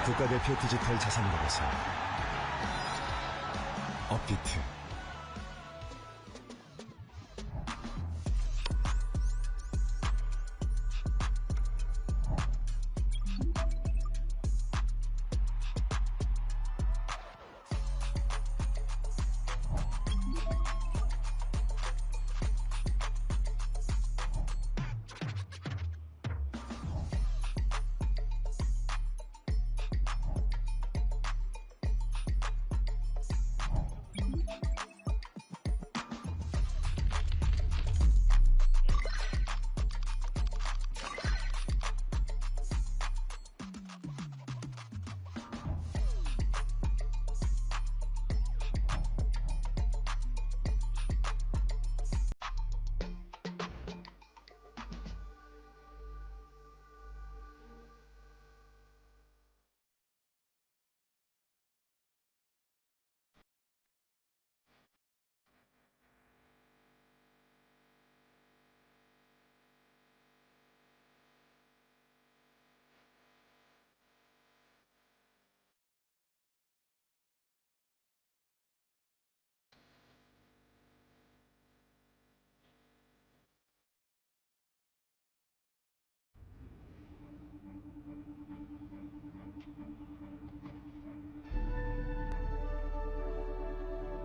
국가대표 디지털 자산가로서 업비트.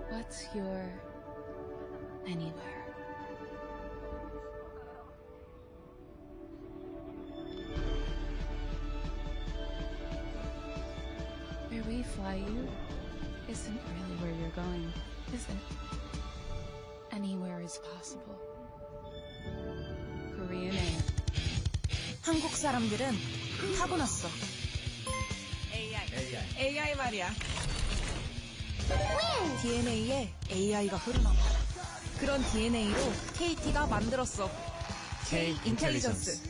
What's your anywhere? Where we fly you isn't really where you're going, is it? Anywhere is possible. Korean Air. 한국 사람들은 타고났어. AI 말이야. DNA에 AI가 흐르나봐. 그런 DNA로 KT가 만들었어. K 인텔리전스.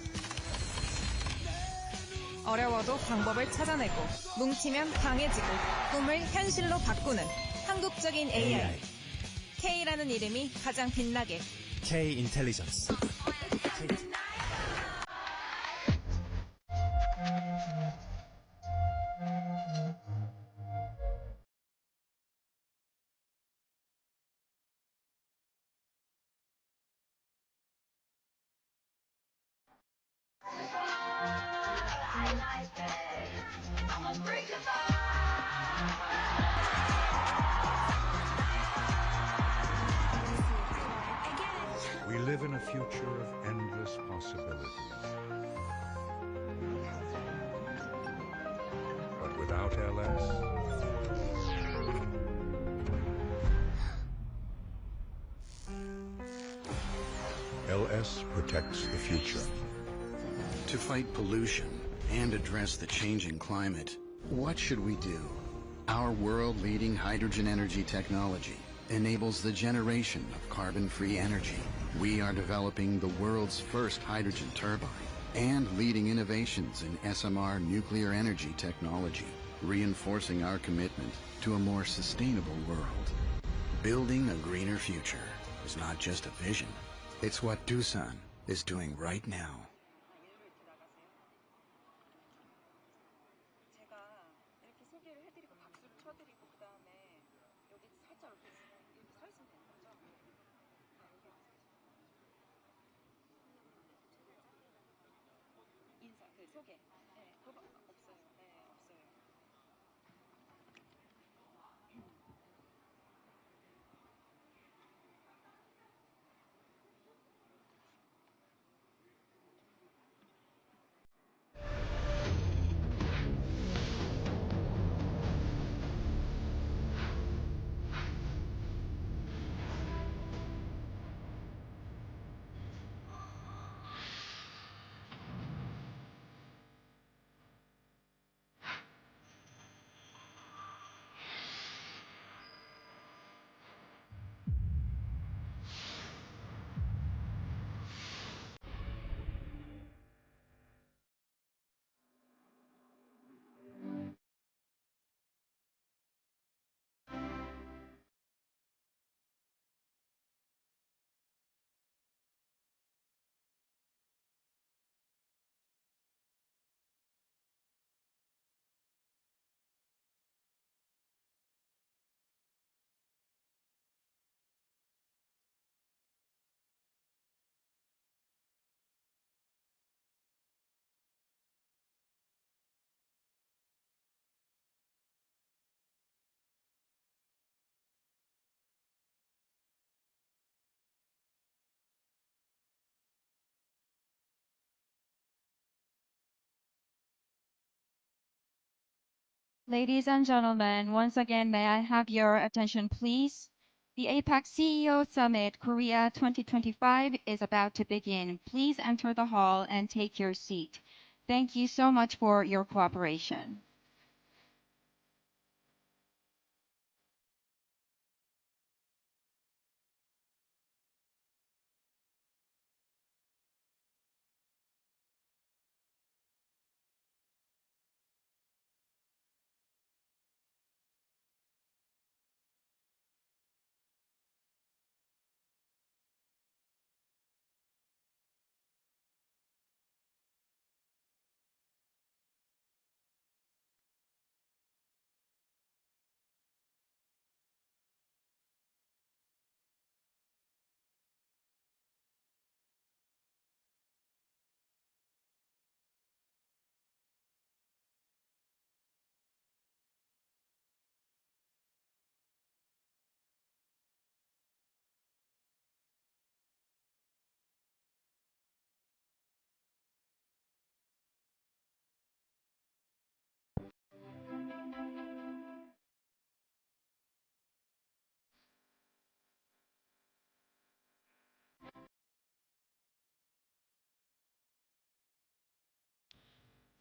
어려워도 방법을 찾아내고 뭉치면 강해지고 꿈을 현실로 바꾸는 한국적인 AI. K라는 이름이 가장 빛나게. K 인텔리전스. We live in a future of endless possibilities. But without LS, LS protects the future. To fight pollution and address the changing climate, what should we do? Our world-leading hydrogen energy technology enables the generation of carbon-free energy. We are developing the world's first hydrogen turbine and leading innovations in SMR nuclear energy technology, reinforcing our commitment to a more sustainable world. Building a greener future is not just a vision, it's what Doosan is doing right now. Ladies and gentlemen, once again, may I have your attention, please? The APEC CEO Summit Korea 2025 is about to begin. Please enter the hall and take your seat. Thank you so much for your cooperation.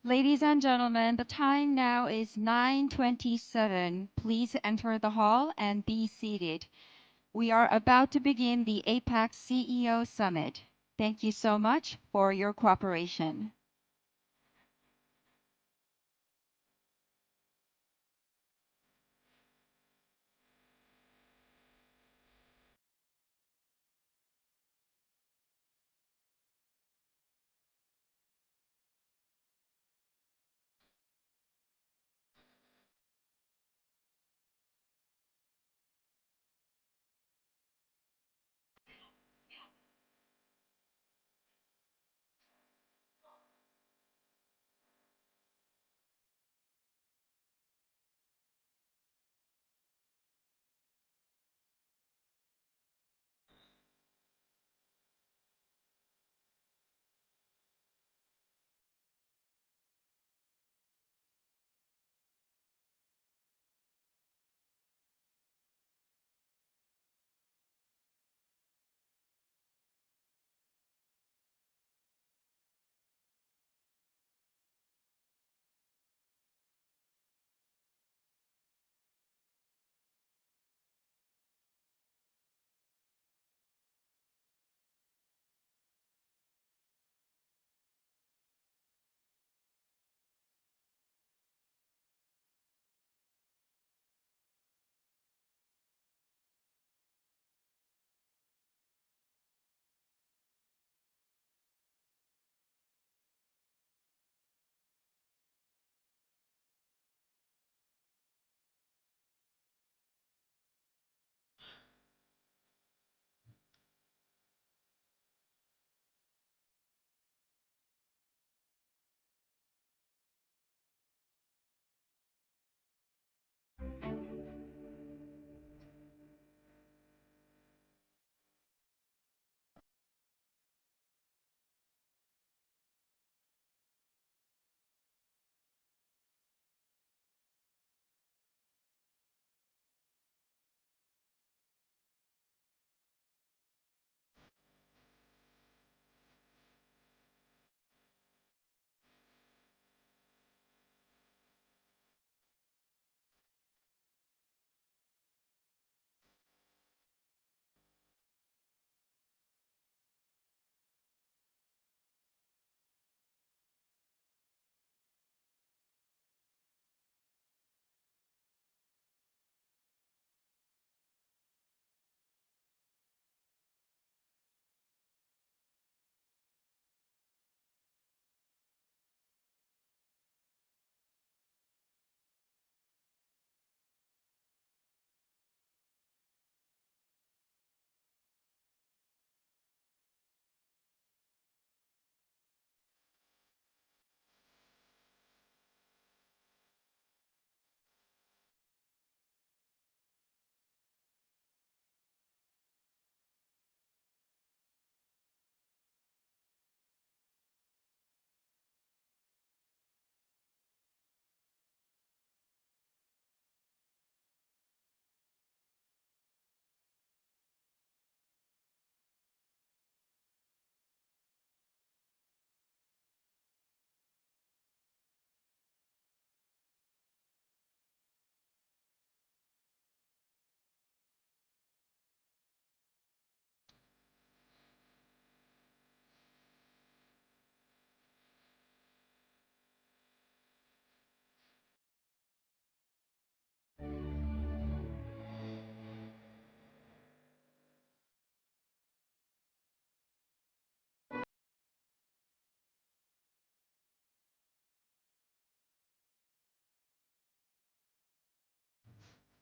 Ladies and gentlemen, the time now is 9:27. Please enter the hall and be seated. We are about to begin the APEC CEO Summit. Thank you so much for your cooperation.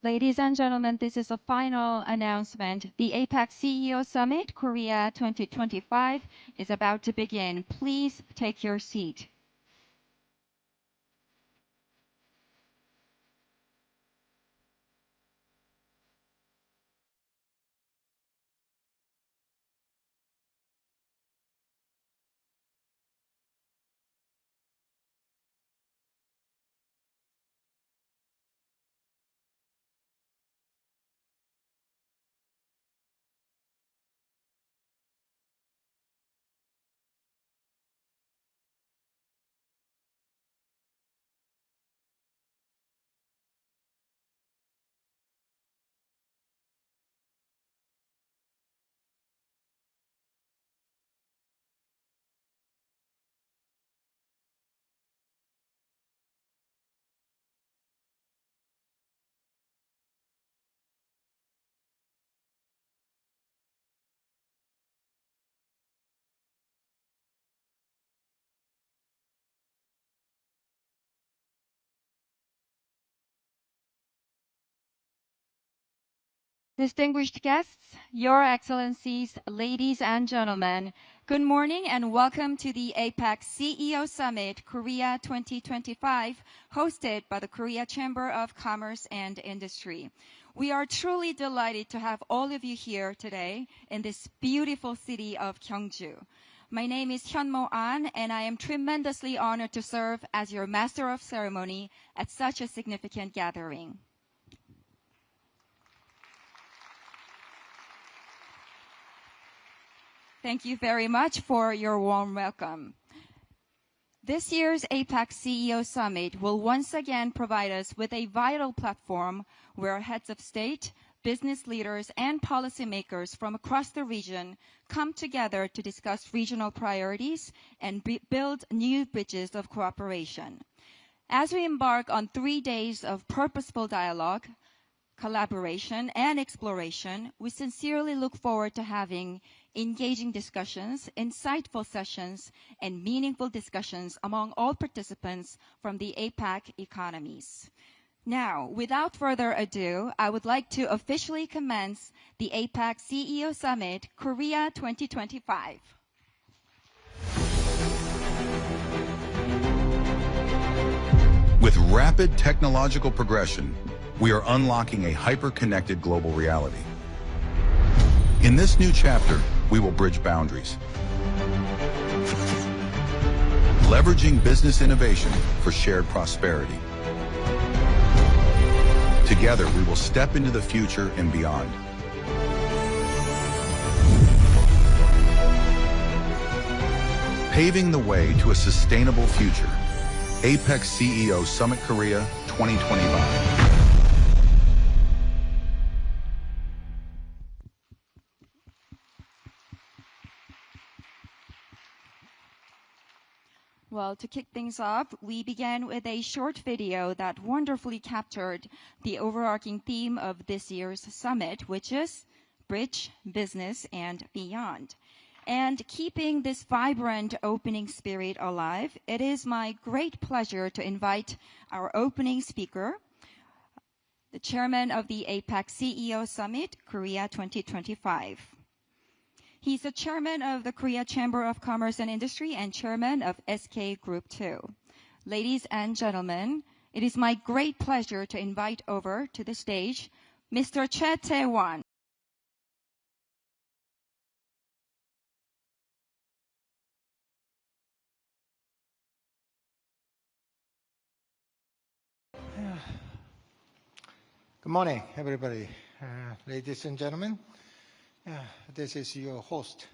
Ladies and gentlemen, this is a final announcement. The APEC CEO Summit Korea 2025 is about to begin. Please take your seat. Distinguished guests, Your Excellencies, ladies and gentlemen, good morning and welcome to the APEC CEO Summit Korea 2025, hosted by the Korea Chamber of Commerce and Industry. We are truly delighted to have all of you here today in this beautiful city of Gyeongju. My name is Hyunmo An, and I am tremendously honored to serve as your Master of Ceremony at such a significant gathering. Thank you very much for your warm welcome. This year's APEC CEO Summit will once again provide us with a vital platform where heads of state, business leaders, and policymakers from across the region come together to discuss regional priorities and build new bridges of cooperation. As we embark on 3 days of purposeful dialogue, collaboration, and exploration, we sincerely look forward to having engaging discussions, insightful sessions, and meaningful discussions among all participants from the APEC economies. Now, without further ado, I would like to officially commence the APEC CEO Summit Korea 2025. With rapid technological progression, we are unlocking a hyper-connected global reality. In this new chapter, we will bridge boundaries, leveraging business innovation for shared prosperity. Together, we will step into the future and beyond. Paving the way to a sustainable future. APEC CEO Summit Korea 2025. Well, to kick things off, we began with a short video that wonderfully captured the overarching theme of this year's summit, which is Bridge, Business, and Beyond. And keeping this vibrant opening spirit alive, it is my great pleasure to invite our opening speaker, the chairman of the APEC CEO Summit, Korea 2025. He's the chairman of the Korea Chamber of Commerce and Industry and chairman of SK Group 2. Ladies and gentlemen, it is my great pleasure to invite over to the stage Mr. Chey Tae-won. Good morning, everybody. Ladies and gentlemen, this is your host,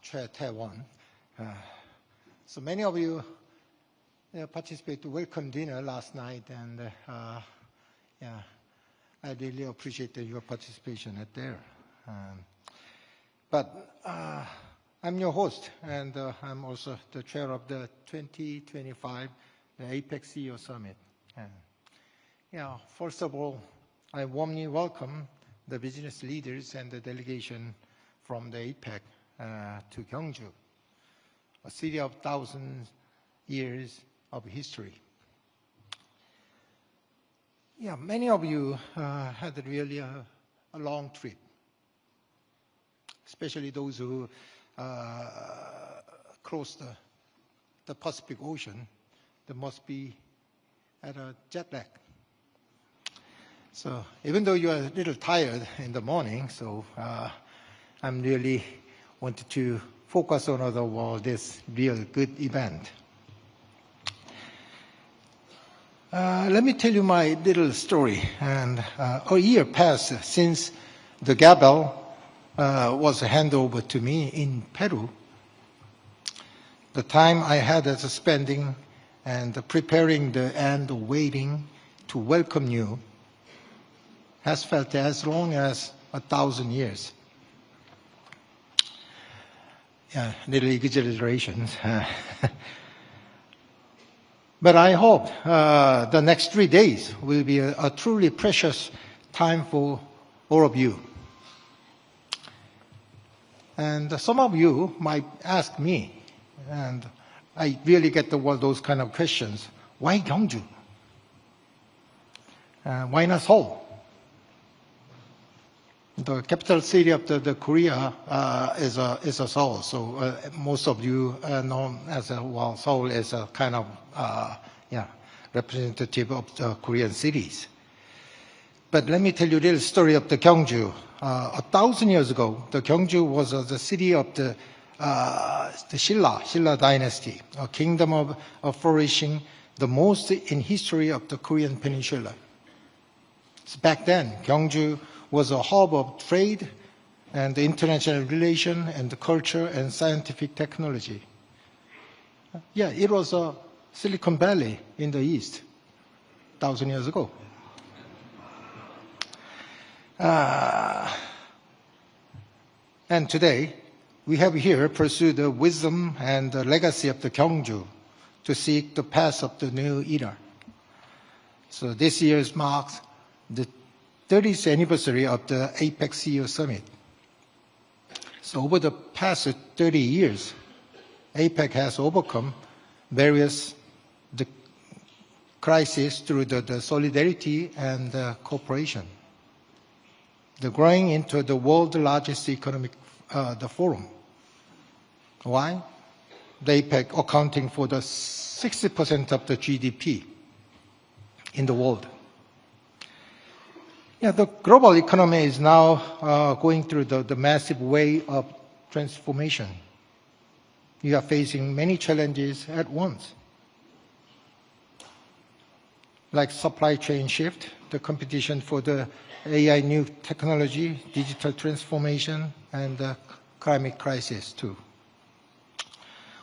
Chey Tae-won. So many of you participated to welcome dinner last night, and I really appreciate your participation at there. But I'm your host, and I'm also the chair of the 2025 APEC CEO Summit. First of all, I warmly welcome the business leaders and the delegation from the APEC to Gyeongju, a city of 1,000 years of history. Yeah, many of you had really a long trip, especially those who crossed the Pacific Ocean. They must be at a jet lag. So even though you are a little tired in the morning, so I'm really wanted to focus on this real good event. Let me tell you my little story. And a year passed since the gavel was handed over to me in Peru. The time I had as spending and preparing and waiting to welcome you has felt as long as 1,000 years. Yeah, little exaggerations. But I hope the next 3 days will be a truly precious time for all of you. And some of you might ask me, and I really get those kind of questions. Why Gyeongju? Why not Seoul? The capital city of the Korea is a Seoul. So most of you know as Seoul is a kind of representative of the Korean cities. But let me tell you a little story of the Gyeongju. 1,000 years ago, the Gyeongju was the city of the Silla dynasty, a kingdom of flourishing, the most in history of the Korean peninsula. So back then, Gyeongju was a hub of trade and international relation and culture and scientific technology. Yeah, it was a Silicon Valley in the East 1,000 years ago. And today, we have here pursued the wisdom and the legacy of the Gyeongju to seek the path of the new era. So this year marks the 30th anniversary of the APEC CEO Summit. So over the past 30 years, APEC has overcome various crises through the solidarity and cooperation. The growing into the world's largest economic forum. Why? The APEC accounting for the 60% of the GDP in the world. Yeah, the global economy is now going through the massive wave of transformation. You are facing many challenges at once, like supply chain shift, the competition for the AI new technology, digital transformation, and the climate crisis too.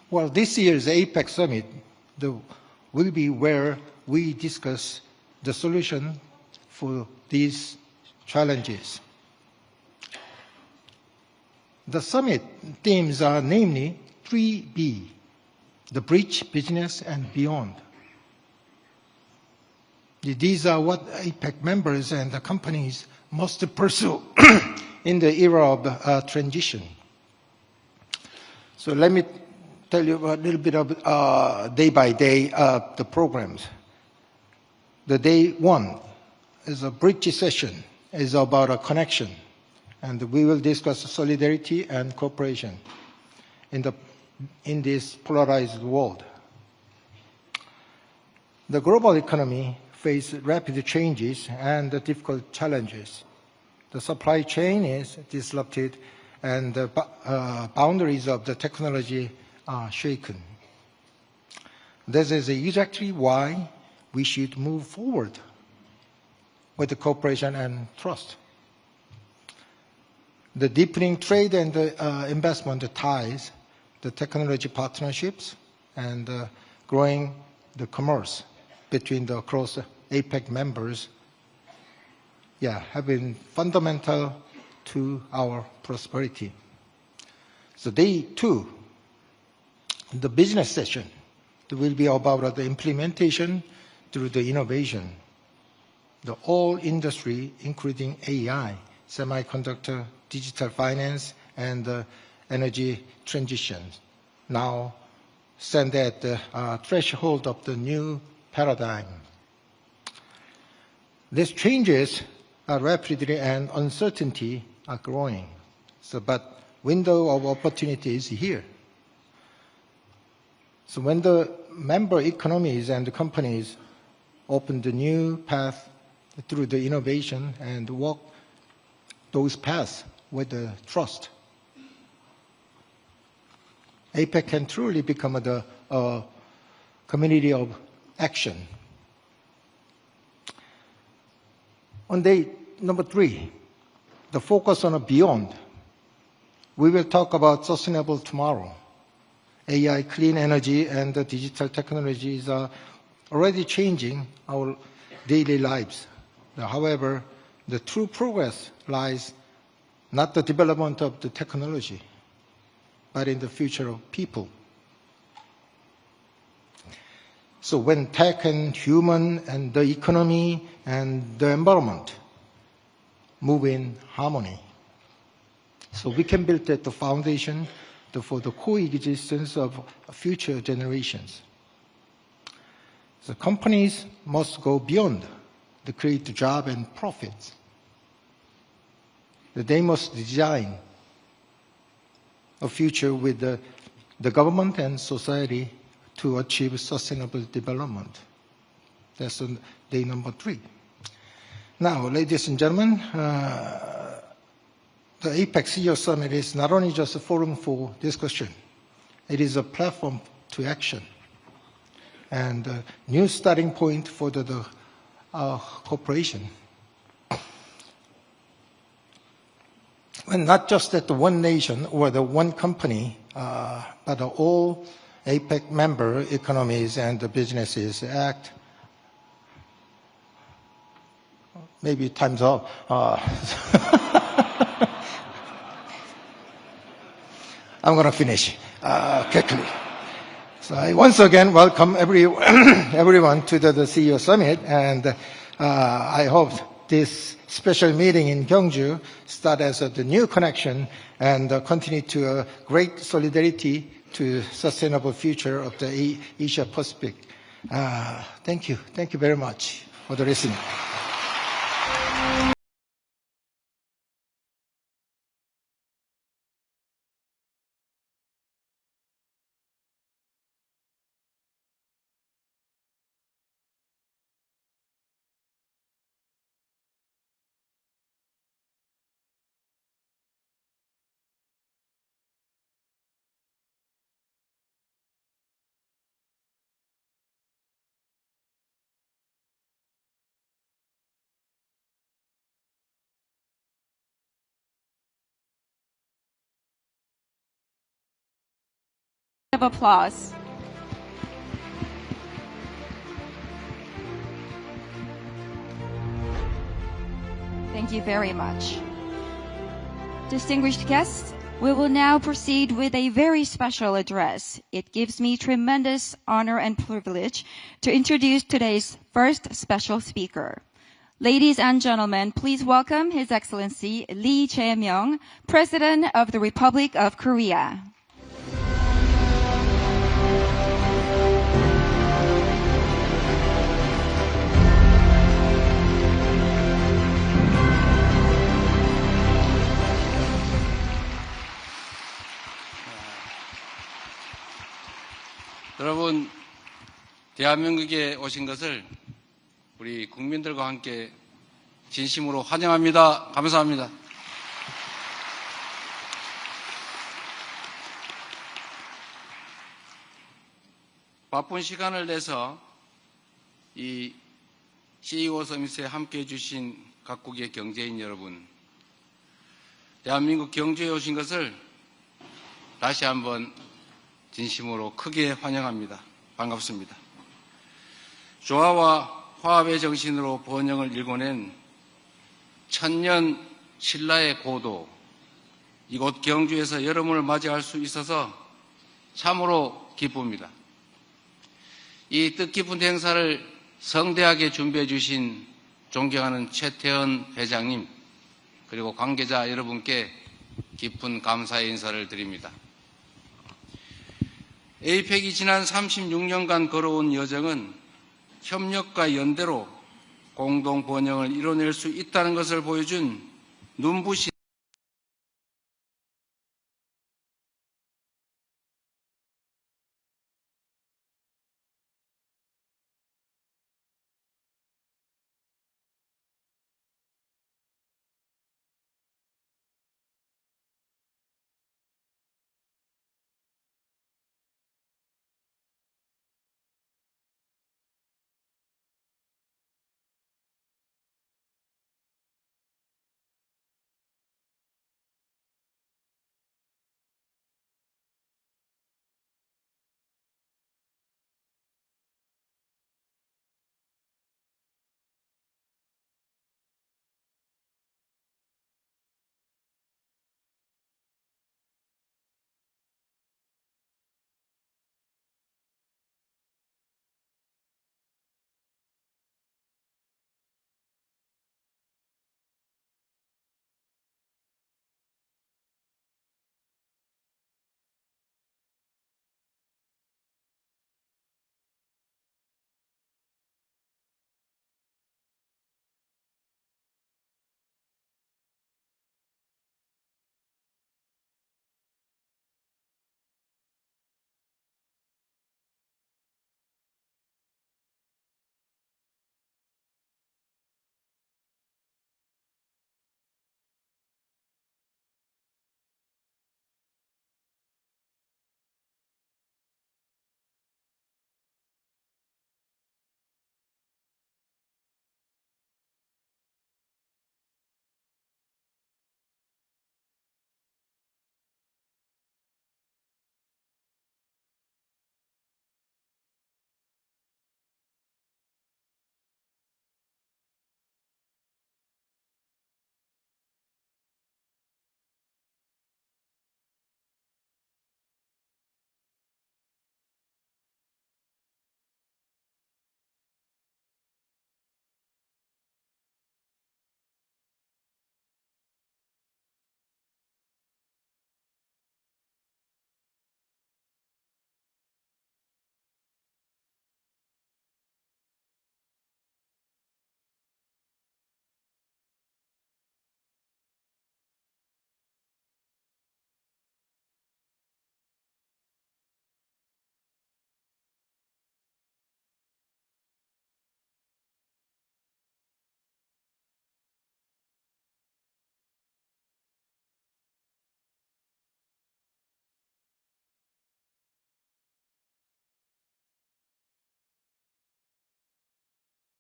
Well, this year's APEC Summit will be where we discuss the solution for these challenges. The summit themes are namely 3B, the bridge, business, and beyond. These are what APEC members and the companies must pursue in the era of transition. So let me tell you a little bit of day by day the programs. The day one is a bridge session, is about a connection, and we will discuss solidarity and cooperation in this polarized world. The global economy faces rapid changes and difficult challenges. The supply chain is disrupted and the boundaries of the technology are shaken. This is exactly why we should move forward with the cooperation and trust. The deepening trade and investment ties, the technology partnerships, and growing the commerce between the cross APEC members, have been fundamental to our prosperity. So day two, the business session, will be about the implementation through the innovation. The whole industry, including AI, semiconductor, digital finance, and energy transition, now stand at the threshold of the new paradigm. These changes are rapidly and uncertainty are growing. But window of opportunity is here. So when the member economies and the companies open the new path through the innovation and walk those paths with the trust, APEC can truly become the community of action. On day number 3, the focus on a beyond, we will talk about sustainable tomorrow. AI, clean energy, and the digital technologies are already changing our daily lives. However, the true progress lies not the development of the technology, but in the future of people. So when tech and human and the economy and the environment move in harmony, so we can build the foundation for the coexistence of future generations. So companies must go beyond to create job and profits. They must design a future with the government and society to achieve sustainable development. That's on day number 3. Now, ladies and gentlemen, the APEC CEO Summit is not only just a forum for discussion, it is a platform to action and a new starting point for the cooperation. And not just that the one nation or the one company, but all APEC member economies and the businesses act. Maybe time's up. I'm going to finish quickly. So I once again welcome everyone to the CEO Summit, and I hope this special meeting in Gyeongju start as the new connection and continue to a great solidarity to sustainable future of the Asia Pacific. Thank you. Thank you very much for the listening. Of applause. Thank you very much. Distinguished guests, we will now proceed with a very special address. It gives me tremendous honor and privilege to introduce today's first special speaker. Ladies and gentlemen, please welcome His Excellency Lee Jae Myung, President of the Republic of Korea. 여러분, 대한민국에 오신 것을 우리 국민들과 함께 진심으로 환영합니다. 감사합니다. 바쁜 시간을 내서 이 CEO 서밋에 함께해 주신 각국의 경제인 여러분, 대한민국 경주에 오신 것을 다시 한번 진심으로 크게 환영합니다. 반갑습니다. 조화와 화합의 정신으로 번영을 일궈낸 천년 신라의 고도, 이곳 경주에서 여러분을 맞이할 수 있어서 참으로 기쁩니다. 이 뜻깊은 행사를 성대하게 준비해 주신 존경하는 최태원 회장님, 그리고 관계자 여러분께 깊은 감사의 인사를 드립니다. APEC이 지난 36년간 걸어온 여정은 협력과 연대로 공동 번영을 이뤄낼 수 있다는 것을 보여준 눈부신